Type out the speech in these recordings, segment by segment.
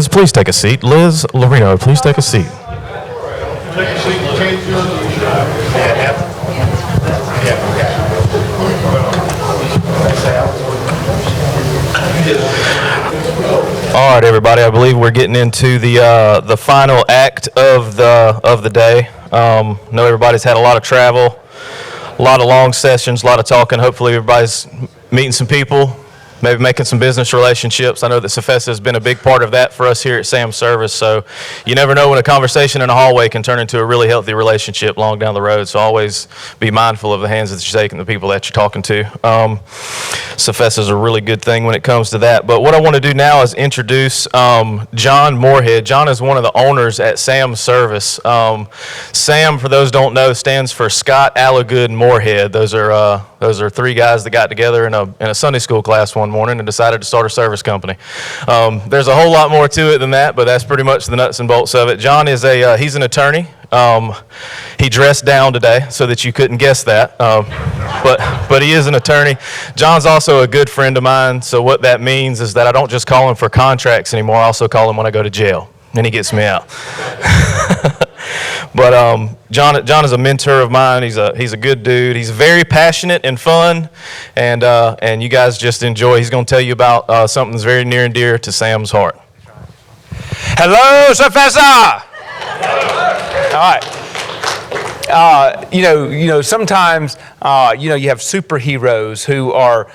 Liz, please take a seat. Liz Lorino, please take a seat. All right, everybody. I believe we're getting into the final act of the day. Know everybody's had a lot of travel, a lot of long sessions, a lot of talking. Hopefully, everybody's meeting some people, maybe making some business relationships. I know that Cephessa has been a big part of that for us here at Sam's Service. So you never know when a conversation in a hallway can turn into a really healthy relationship long down the road. So always be mindful of the hands that you're shaking, the people that you're talking to. Cephessa is a really good thing when it comes to that. But what I want to do now is introduce John Moorhead. John is one of the owners at Sam's Service. Sam, for those who don't know, stands for Scott, Allagood, Moorhead. Those are three guys that got together in a Sunday school class one morning and decided to start a service company. There's a whole lot more to it than that, but that's pretty much the nuts and bolts of it. John is he's an attorney. He dressed down today so that you couldn't guess that, but he is an attorney. John's also a good friend of mine, so what that means is that I don't just call him for contracts anymore, I also call him when I go to jail, and he gets me out. But John is a mentor of mine. He's a good dude. He's very passionate and fun, and you guys just enjoy. He's going to tell you about something that's very near and dear to Sam's heart. Hello, Cephessa. All right. Sometimes, you have superheroes who are,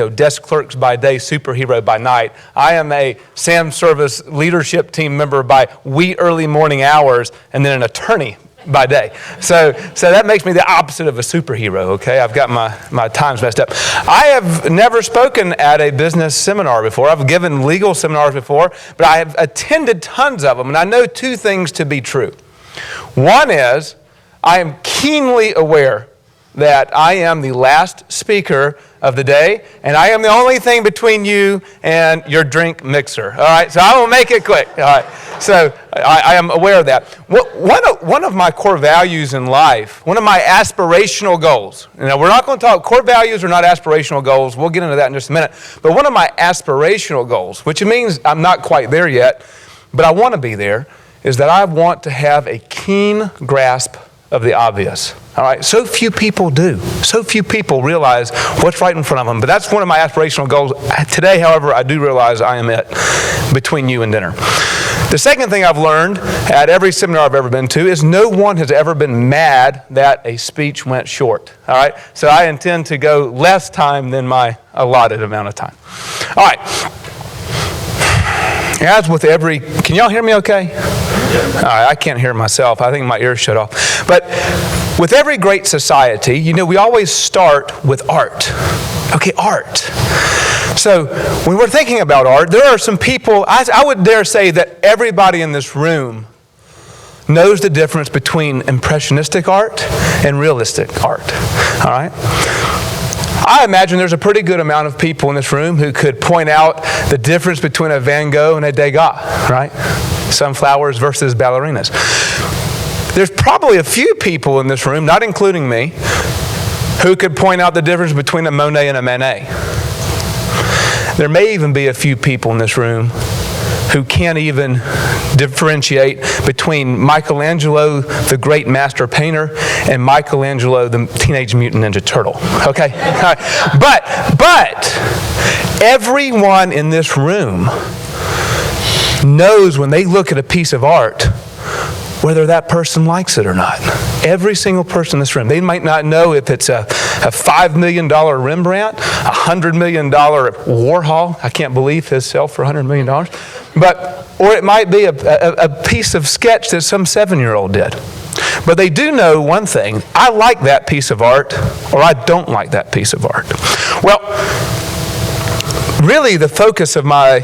desk clerks by day, superhero by night. I am a Sam's Service leadership team member by wee early morning hours, and then an attorney by day. So that makes me the opposite of a superhero, okay? I've got my times messed up. I have never spoken at a business seminar before. I've given legal seminars before, but I have attended tons of them, and I know two things to be true. One is, I am keenly aware that I am the last speaker of the day, and I am the only thing between you and your drink mixer. All right, so I will make it quick. All right, so I am aware of that. One of my core values in life, one of my aspirational goals, now we're not going to talk, core values are not aspirational goals. We'll get into that in just a minute. But one of my aspirational goals, which means I'm not quite there yet, but I want to be there, is that I want to have a keen grasp of the obvious. All right, so few people do. So few people realize what's right in front of them. But that's one of my aspirational goals. Today, however, I do realize I am it between you and dinner. The second thing I've learned at every seminar I've ever been to is no one has ever been mad that a speech went short. All right, so I intend to go less time than my allotted amount of time. All right. As with every, can y'all hear me okay? All right, I can't hear myself. I think my ears shut off. But with every great society, we always start with art. Okay, art. So when we're thinking about art, there are some people, I would dare say that everybody in this room knows the difference between impressionistic art and realistic art. All right? I imagine there's a pretty good amount of people in this room who could point out the difference between a Van Gogh and a Degas, right? Sunflowers versus ballerinas. There's probably a few people in this room, not including me, who could point out the difference between a Monet and a Manet. There may even be a few people in this room who can't even differentiate between Michelangelo, the great master painter, and Michelangelo, the Teenage Mutant Ninja Turtle. Okay? But everyone in this room knows when they look at a piece of art whether that person likes it or not. Every single person in this room. They might not know if it's a $5 million Rembrandt, a $100 million Warhol. I can't believe his sell for $100 million. Or it might be a piece of sketch that some 7-year-old did. But they do know one thing. I like that piece of art, or I don't like that piece of art. Well, really the focus of my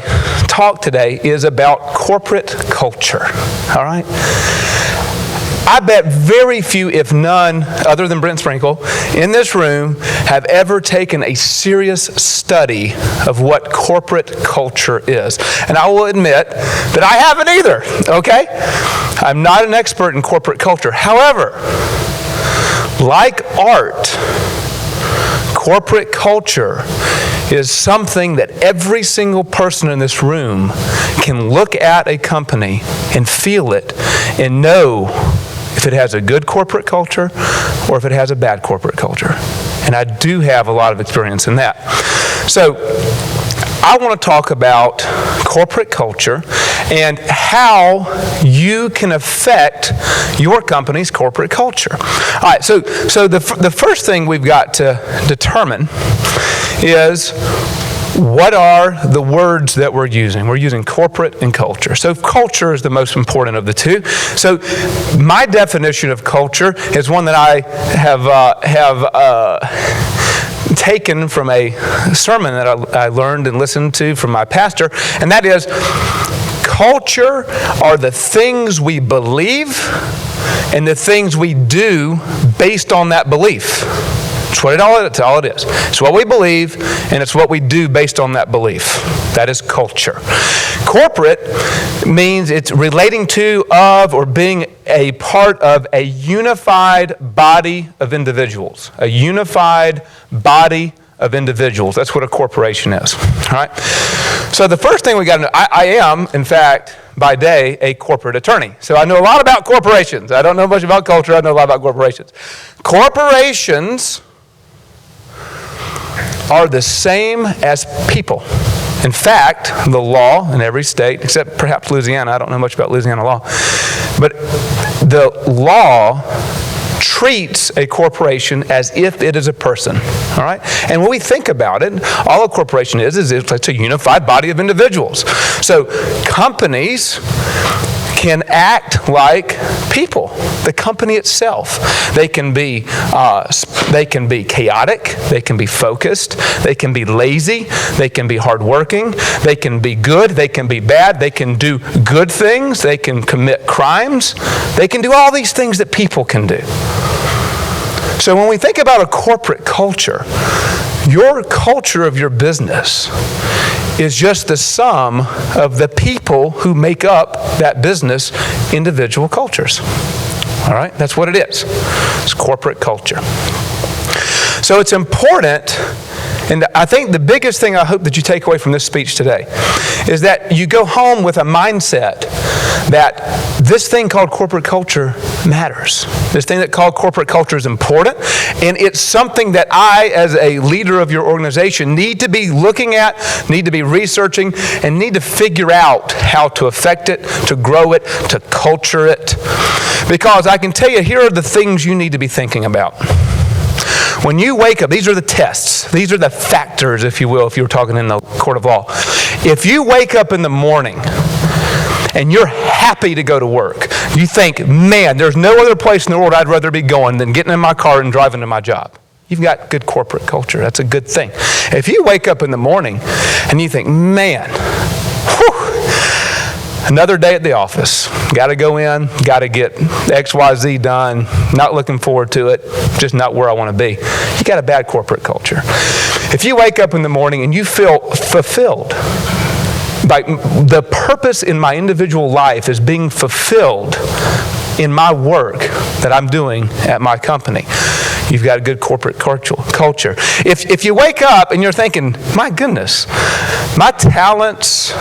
talk today is about corporate culture. All right? I bet very few, if none, other than Brent Sprinkle, in this room have ever taken a serious study of what corporate culture is. And I will admit that I haven't either, okay? I'm not an expert in corporate culture. However, like art, Corporate culture is something that every single person in this room can look at a company and feel it and know if it has a good corporate culture or if it has a bad corporate culture. And I do have a lot of experience in that. So I want to talk about corporate culture and how you can affect your company's corporate culture. All right, so the first thing we've got to determine is what are the words that we're using? We're using corporate and culture. So culture is the most important of the two. So my definition of culture is one that I have taken from a sermon that I learned and listened to from my pastor, and that is, culture are the things we believe and the things we do based on that belief. That's what all it is. It's what we believe, and it's what we do based on that belief. That is culture. Corporate means it's relating to, of, or being a part of a unified body of individuals. A unified body of individuals. That's what a corporation is. All right? So the first thing we got to know, I am, in fact, by day, a corporate attorney. So I know a lot about corporations. I don't know much about culture. I know a lot about corporations. Corporations are the same as people. In fact, the law in every state, except perhaps Louisiana, I don't know much about Louisiana law, but the law treats a corporation as if it is a person, all right? And when we think about it, all a corporation is it's a unified body of individuals. So companies can act like people. The company itself. They can be chaotic. They can be focused. They can be lazy. They can be hardworking. They can be good. They can be bad. They can do good things. They can commit crimes. They can do all these things that people can do. So when we think about a corporate culture, your culture of your business is just the sum of the people who make up that business individual cultures. All right? That's what it is. It's corporate culture. So it's important, and I think the biggest thing I hope that you take away from this speech today is that you go home with a mindset that this thing called corporate culture matters. This thing that called corporate culture is important, and it's something that I, as a leader of your organization, need to be looking at, need to be researching, and need to figure out how to affect it, to grow it, to culture it. Because I can tell you, here are the things you need to be thinking about. When you wake up, these are the tests. These are the factors, if you will, if you were talking in the court of law. If you wake up in the morning and you're happy to go to work, you think, man, there's no other place in the world I'd rather be going than getting in my car and driving to my job. You've got good corporate culture. That's a good thing. If you wake up in the morning and you think, man, another day at the office. Got to go in, got to get XYZ done, not looking forward to it, just not where I want to be. You got a bad corporate culture. If you wake up in the morning and you feel fulfilled, by the purpose in my individual life is being fulfilled in my work that I'm doing at my company, you've got a good corporate culture. If you wake up and you're thinking, my goodness, my talents,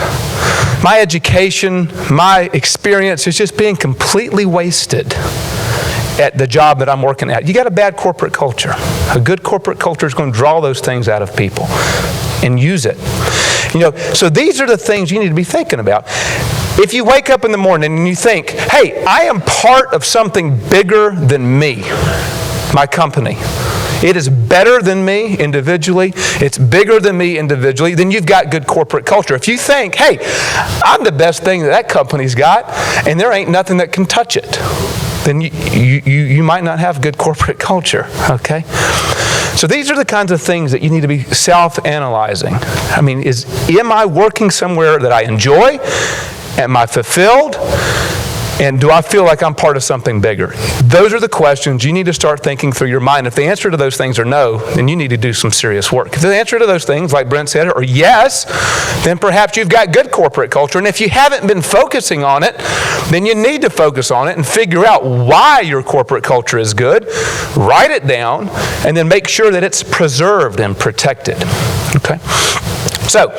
my education, my experience is just being completely wasted at the job that I'm working at, you got a bad corporate culture. A good corporate culture is going to draw those things out of people and use it. So these are the things you need to be thinking about. If you wake up in the morning and you think, hey, I am part of something bigger than me, my company. It is better than me individually. It's bigger than me individually. Then you've got good corporate culture. If you think, hey, I'm the best thing that company's got, and there ain't nothing that can touch it, then you might not have good corporate culture, okay? So these are the kinds of things that you need to be self-analyzing. I mean, am I working somewhere that I enjoy? Am I fulfilled? And do I feel like I'm part of something bigger? Those are the questions you need to start thinking through your mind. If the answer to those things are no, then you need to do some serious work. If the answer to those things, like Brent said, are yes, then perhaps you've got good corporate culture. And if you haven't been focusing on it, then you need to focus on it and figure out why your corporate culture is good. Write it down, and then make sure that it's preserved and protected. Okay? So,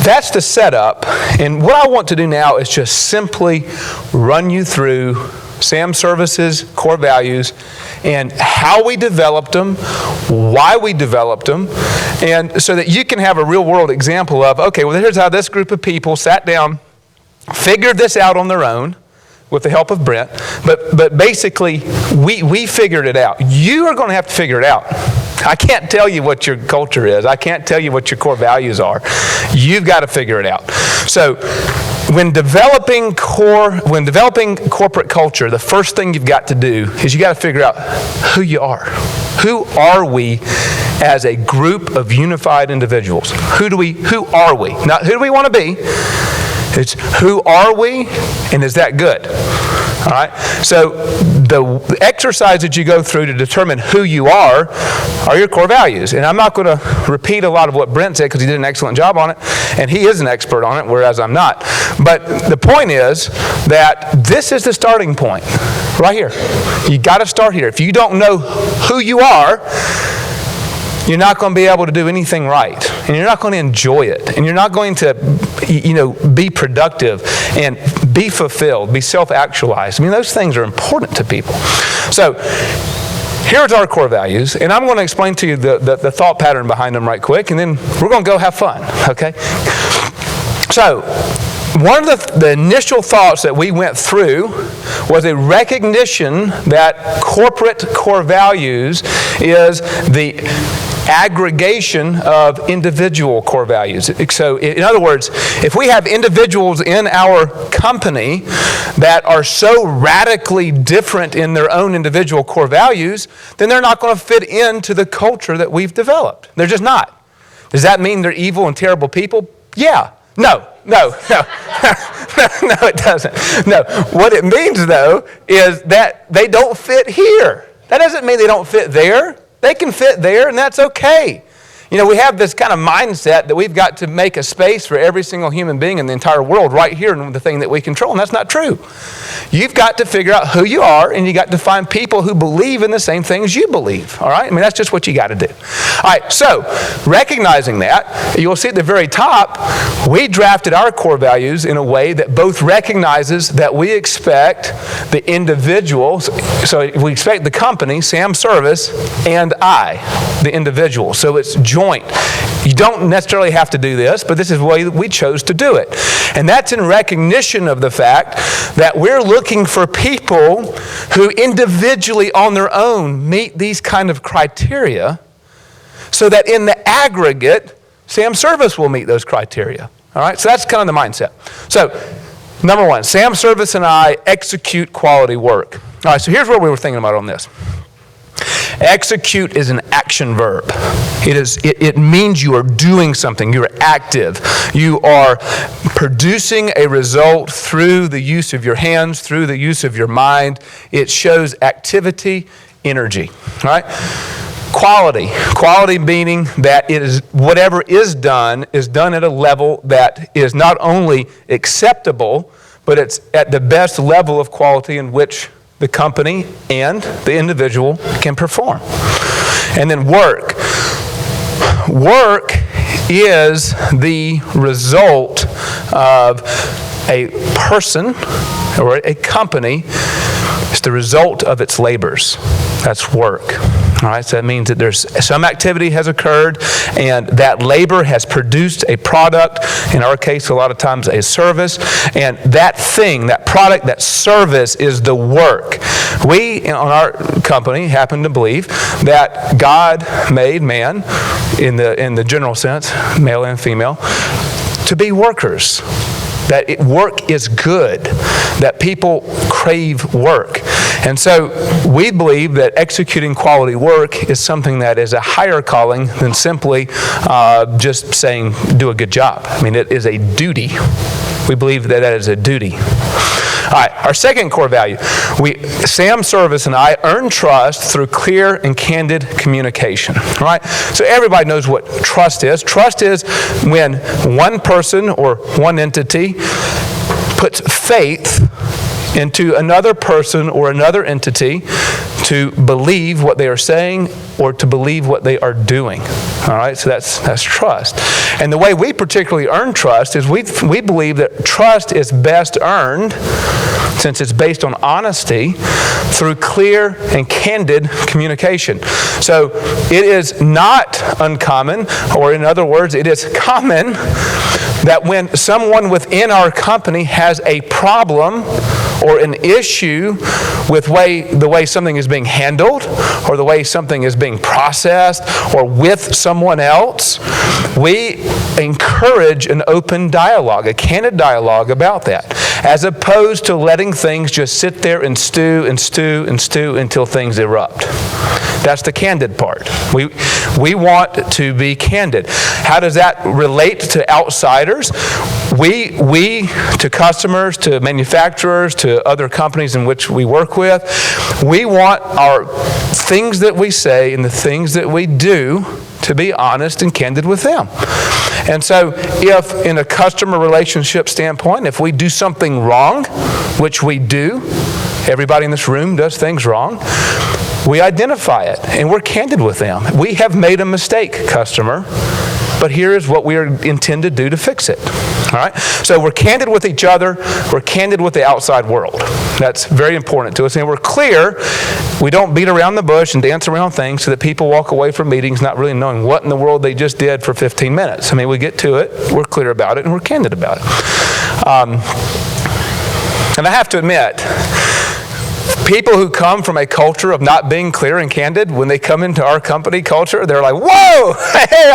that's the setup, and what I want to do now is just simply run you through Sam Service's core values and how we developed them, why we developed them, and so that you can have a real-world example of, okay, well, here's how this group of people sat down, figured this out on their own with the help of Brent, but basically, we figured it out. You are going to have to figure it out. I can't tell you what your culture is. I can't tell you what your core values are. You've got to figure it out. So when developing corporate culture, the first thing you've got to do is you got to figure out who you are. Who are we as a group of unified individuals? Who are we? Not who do we want to be? It's who are we, and is that good? All right? So the exercise that you go through to determine who you are your core values. And I'm not going to repeat a lot of what Brent said because he did an excellent job on it, and he is an expert on it, whereas I'm not. But the point is that this is the starting point, right here. You got to start here. If you don't know who you are, you're not going to be able to do anything right, and you're not going to enjoy it, and you're not going to, be productive and be fulfilled, be self-actualized. I mean, those things are important to people. So here's our core values, and I'm going to explain to you the thought pattern behind them right quick, and then we're going to go have fun, okay? So one of the initial thoughts that we went through was a recognition that corporate core values is the aggregation of individual core values. So in other words, if we have individuals in our company that are so radically different in their own individual core values, then they're not going to fit into the culture that we've developed. They're just not. Does that mean they're evil and terrible people? Yeah. No, it doesn't. No, what it means, though, is that they don't fit here. That doesn't mean they don't fit there. They can fit there, and that's okay. We have this kind of mindset that we've got to make a space for every single human being in the entire world right here in the thing that we control, and that's not true. You've got to figure out who you are, and you got to find people who believe in the same things you believe, all right? I mean, that's just what you got to do. All right, so recognizing that, you'll see at the very top, we drafted our core values in a way that both recognizes that we expect the individuals, so we expect the company, Sam Service, and I, the individual. So it's joint. You don't necessarily have to do this, but this is the way that we chose to do it. And that's in recognition of the fact that we're looking for people who individually on their own meet these kind of criteria so that in the aggregate, Sam Service will meet those criteria. All right, so that's kind of the mindset. So, number one, Sam Service and I execute quality work. All right, so here's what we were thinking about on this. Execute is an action verb. It means you are doing something. You're active. You are producing a result through the use of your hands, through the use of your mind. It shows activity, energy. All right? Quality meaning that it is whatever is done at a level that is not only acceptable, but it's at the best level of quality in which the company and the individual can perform. And then work. Work is the result of a person or a company. It's the result of its labors. That's work. All right, so that means that there's some activity has occurred and that labor has produced a product, in our case a lot of times a service, and that thing, that product, that service is the work. We, on our company, happen to believe that God made man, in the general sense, male and female, to be workers. That work is good, that people crave work. And so we believe that executing quality work is something that is a higher calling than simply just saying, do a good job. I mean, it is a duty. We believe that that is a duty. All right, our second core value. Sam Service and I earn trust through clear and candid communication. All right? So everybody knows what trust is. Trust is when one person or one entity puts faith into another person or another entity to believe what they are saying or to believe what they are doing. All right, so that's trust. And the way we particularly earn trust is we believe that trust is best earned, since it's based on honesty, through clear and candid communication. So it is not uncommon, or in other words, it is common that when someone within our company has a problem or an issue with the way something is being handled or the way something is being processed or with someone else, we encourage an open dialogue, a candid dialogue about that, as opposed to letting things just sit there and stew and stew and stew until things erupt. That's the candid part. We want to be candid. How does that relate to outsiders? We to customers, to manufacturers, to other companies in which we work with, we want our things that we say and the things that we do to be honest and candid with them. And so if in a customer relationship standpoint, if we do something wrong, which we do, everybody in this room does things wrong, we identify it and we're candid with them. We have made a mistake, customer, but here is what we intend to do to fix it. All right? So we're candid with each other. We're candid with the outside world. That's very important to us. And we're clear. We don't beat around the bush and dance around things so that people walk away from meetings not really knowing what in the world they just did for 15 minutes. I mean, we get to it, we're clear about it, and we're candid about it. And I have to admit, people who come from a culture of not being clear and candid, when they come into our company culture, they're like, whoa, hey,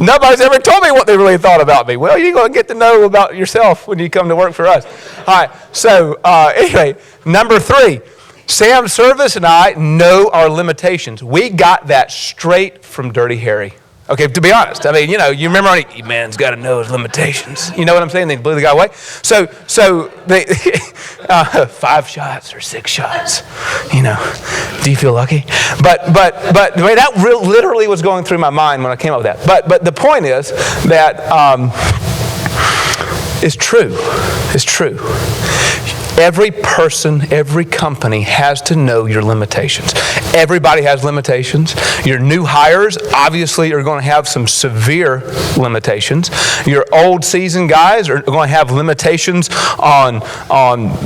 nobody's ever told me what they really thought about me. Well, you're going to get to know about yourself when you come to work for us. All right, so anyway, number 3, Sam Service and I know our limitations. We got that straight from Dirty Harry. Okay, to be honest, I mean, you remember, man's got to know his limitations. You know what I'm saying? They blew the guy away. So they 5 shots or 6 shots. Do you feel lucky? But the way that literally was going through my mind when I came up with that. But the point is that it's true. It's true. Every person, every company has to know your limitations. Everybody has limitations. Your new hires obviously are going to have some severe limitations. Your old seasoned guys are going to have limitations on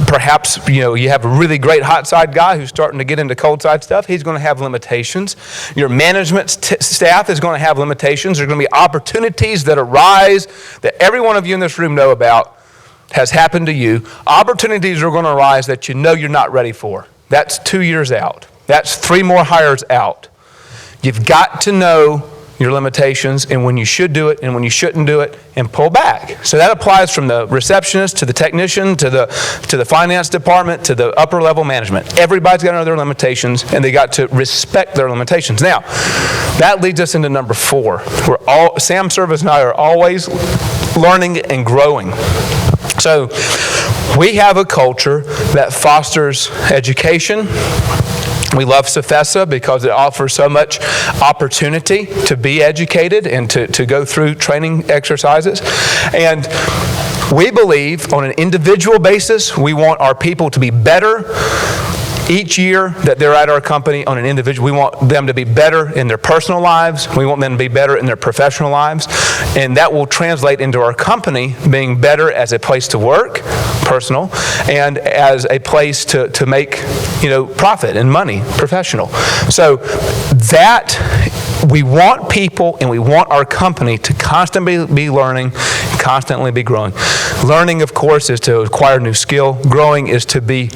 perhaps, you have a really great hot side guy who's starting to get into cold side stuff. He's going to have limitations. Your management staff is going to have limitations. There's going to be opportunities that arise that every one of you in this room know about. Has happened to you. Opportunities are going to arise that you're not ready for. That's 2 years out. That's 3 more hires out. You've got to know your limitations and when you should do it and when you shouldn't do it and pull back. So that applies from the receptionist to the technician to the finance department to the upper level management. Everybody's got to know their limitations and they got to respect their limitations. Now, that leads us into number 4. Sam Service and I are always learning and growing. So we have a culture that fosters education. We love Cephessa because it offers so much opportunity to be educated and to go through training exercises. And we believe on an individual basis, we want our people to be better each year that they're at our company on an individual. We want them to be better in their personal lives. We want them to be better in their professional lives. And that will translate into our company being better as a place to work, personal, and as a place to make, profit and money, professional. So that we want people and we want our company to constantly be learning, constantly be growing. Learning, of course, is to acquire new skill. Growing is to be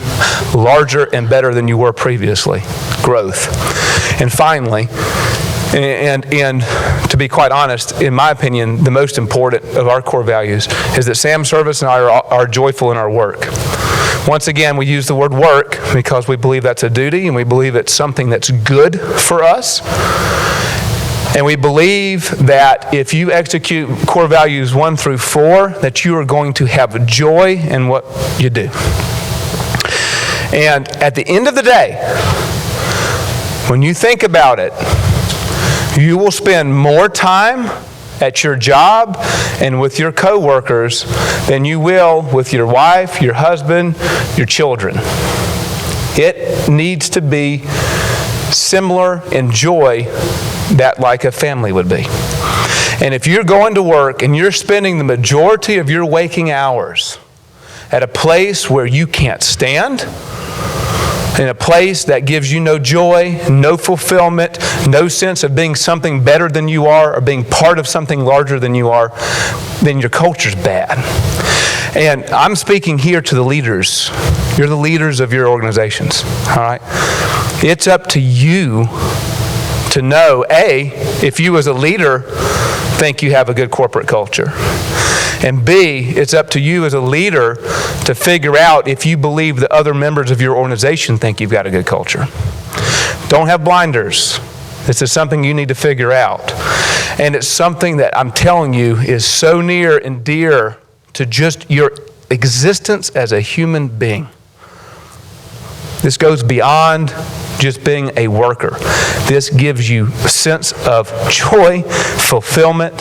larger and better than you were previously. Growth. And finally, and to be quite honest, in my opinion, the most important of our core values is that Sam Service and I are joyful in our work. Once again, we use the word work because we believe that's a duty and we believe it's something that's good for us. And we believe that if you execute core values 1 through 4, that you are going to have joy in what you do. And at the end of the day, when you think about it, you will spend more time at your job and with your coworkers than you will with your wife, your husband, your children. It needs to be similar in joy that like a family would be. And if you're going to work and you're spending the majority of your waking hours at a place where you can't stand, in a place that gives you no joy, no fulfillment, no sense of being something better than you are or being part of something larger than you are, then your culture's bad. And I'm speaking here to the leaders. You're the leaders of your organizations, all right? It's up to you to know, A, if you as a leader think you have a good corporate culture. And B, it's up to you as a leader to figure out if you believe the other members of your organization think you've got a good culture. Don't have blinders. This is something you need to figure out. And it's something that I'm telling you is so near and dear to just your existence as a human being. This goes beyond just being a worker. This gives you a sense of joy, fulfillment,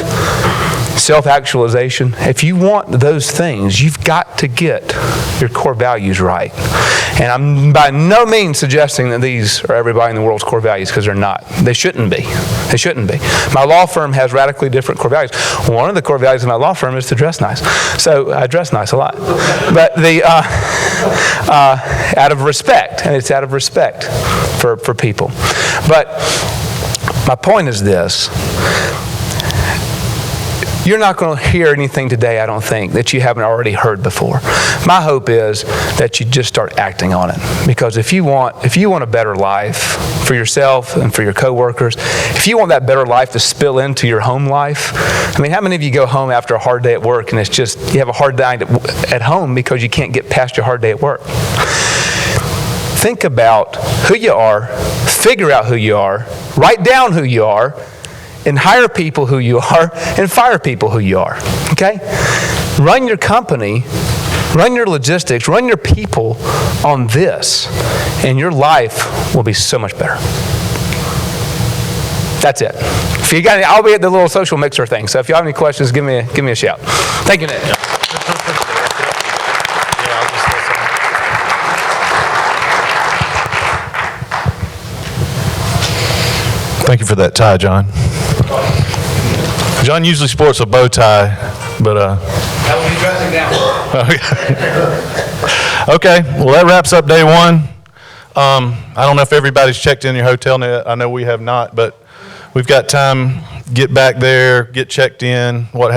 self-actualization. If you want those things, you've got to get your core values right. And I'm by no means suggesting that these are everybody in the world's core values, because they're not. They shouldn't be. They shouldn't be. My law firm has radically different core values. One of the core values of my law firm is to dress nice. So I dress nice a lot. But out of respect, and it's out of respect for people. But my point is this. You're not going to hear anything today, I don't think, that you haven't already heard before. My hope is that you just start acting on it. Because if you want a better life for yourself and for your coworkers, if you want that better life to spill into your home life, I mean, how many of you go home after a hard day at work and it's just, you have a hard day at home because you can't get past your hard day at work? Think about who you are, figure out who you are, write down who you are, and hire people who you are, and fire people who you are, okay? Run your company, run your logistics, run your people on this, and your life will be so much better. That's it. If you got any, I'll be at the little social mixer thing, so if you have any questions, give me a shout. Thank you, Nick. Thank you for that tie, John. John usually sports a bow tie, but That will be dressing down. okay. Well, that wraps up day one. I don't know if everybody's checked in your hotel net. I know we have not, but we've got time. Get back there, get checked in. What